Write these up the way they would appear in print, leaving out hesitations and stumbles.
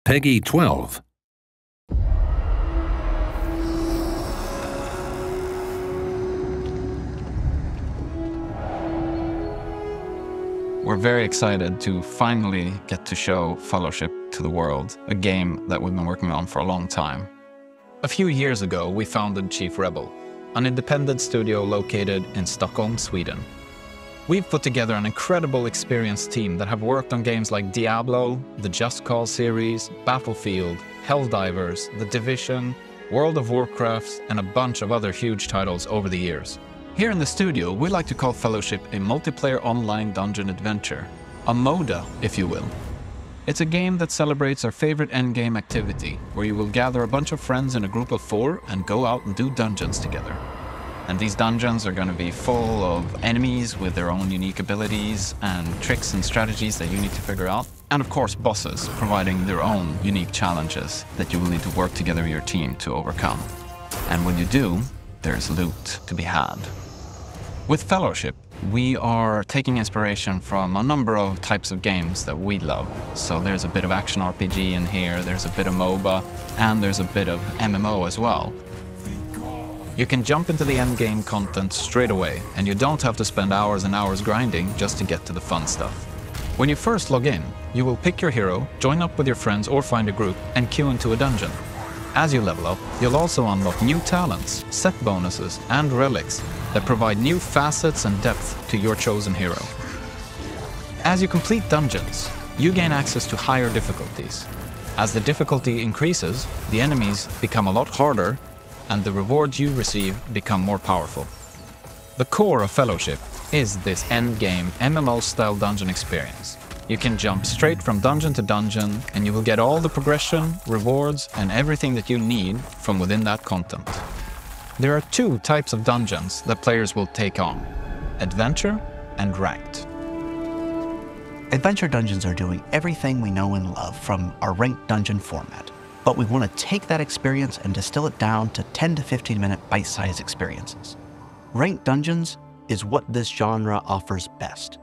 Peggy 12. We're very excited to finally get to show Fellowship to the world, a game that we've been working on for a long time. A few years ago, we founded Chief Rebel, an independent studio located in Stockholm, Sweden. We've put together an incredible experienced team that have worked on games like Diablo, the Just Cause series, Battlefield, Helldivers, The Division, World of Warcraft, and a bunch of other huge titles over the years. Here in the studio, we like to call Fellowship a multiplayer online dungeon adventure, a MODA, if you will. It's a game that celebrates our favorite endgame activity, where you will gather a bunch of friends in a group of 4 and go out and do dungeons together. And these dungeons are going to be full of enemies with their own unique abilities and tricks and strategies that you need to figure out. And of course, bosses providing their own unique challenges that you will need to work together with your team to overcome. And when you do, there's loot to be had. With Fellowship, we are taking inspiration from a number of types of games that we love. So there's a bit of action RPG in here, there's a bit of MOBA, and there's a bit of MMO as well. You can jump into the endgame content straight away, and you don't have to spend hours and hours grinding just to get to the fun stuff. When you first log in, you will pick your hero, join up with your friends or find a group, and queue into a dungeon. As you level up, you'll also unlock new talents, set bonuses, and relics that provide new facets and depth to your chosen hero. As you complete dungeons, you gain access to higher difficulties. As the difficulty increases, the enemies become a lot harder, and the rewards you receive become more powerful. The core of Fellowship is this endgame MMO-style dungeon experience. You can jump straight from dungeon to dungeon, and you will get all the progression, rewards, and everything that you need from within that content. There are 2 types of dungeons that players will take on: Adventure and Ranked. Adventure dungeons are doing everything we know and love from our ranked dungeon format. But we want to take that experience and distill it down to 10 to 15 minute bite-sized experiences. Ranked dungeons is what this genre offers best.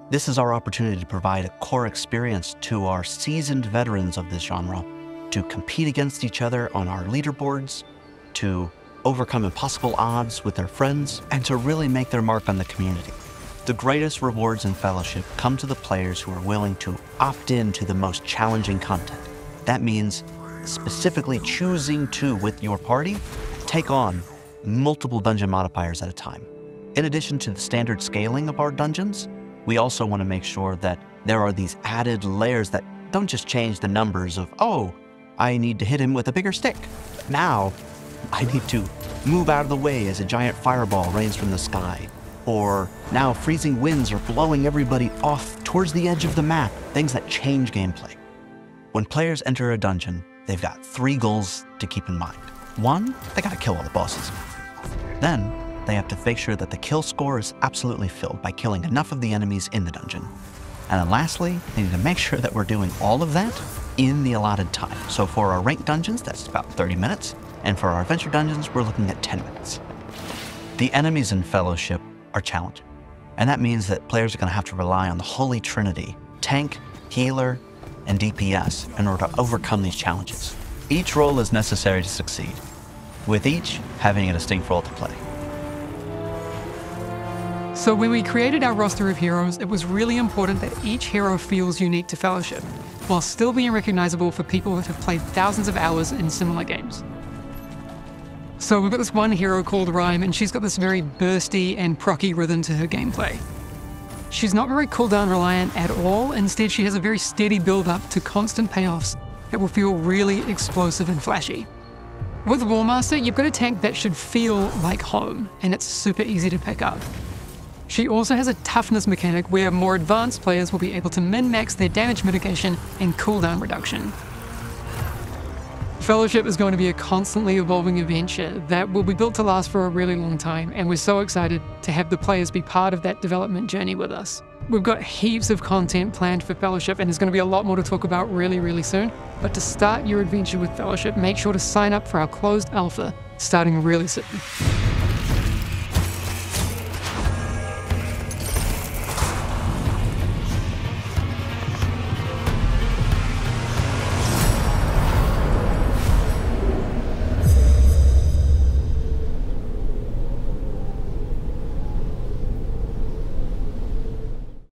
This is our opportunity to provide a core experience to our seasoned veterans of this genre, to compete against each other on our leaderboards, to overcome impossible odds with their friends, and to really make their mark on the community. The greatest rewards in Fellowship come to the players who are willing to opt in to the most challenging content. That means specifically choosing to, with your party, take on multiple dungeon modifiers at a time. In addition to the standard scaling of our dungeons, we also want to make sure that there are these added layers that don't just change the numbers of, oh, I need to hit him with a bigger stick. Now, I need to move out of the way as a giant fireball rains from the sky. Or now freezing winds are blowing everybody off towards the edge of the map, things that change gameplay. When players enter a dungeon, they've got 3 goals to keep in mind. 1, they gotta kill all the bosses. Then, they have to make sure that the kill score is absolutely filled by killing enough of the enemies in the dungeon. And then lastly, they need to make sure that we're doing all of that in the allotted time. So for our ranked dungeons, that's about 30 minutes. And for our adventure dungeons, we're looking at 10 minutes. The enemies in Fellowship are challenging. And that means that players are gonna have to rely on the Holy Trinity: tank, healer, and DPS in order to overcome these challenges. Each role is necessary to succeed, with each having a distinct role to play. So when we created our roster of heroes, it was really important that each hero feels unique to Fellowship, while still being recognizable for people that have played thousands of hours in similar games. So we've got this one hero called Rhyme, and she's got this very bursty and procky rhythm to her gameplay. She's not very cooldown reliant at all. Instead, she has a very steady build-up to constant payoffs that will feel really explosive and flashy. With Warmaster, you've got a tank that should feel like home, and it's super easy to pick up. She also has a toughness mechanic where more advanced players will be able to min-max their damage mitigation and cooldown reduction. Fellowship is going to be a constantly evolving adventure that will be built to last for a really long time, and we're so excited to have the players be part of that development journey with us. We've got heaps of content planned for Fellowship, and there's going to be a lot more to talk about really soon. But to start your adventure with Fellowship, make sure to sign up for our closed alpha starting really soon.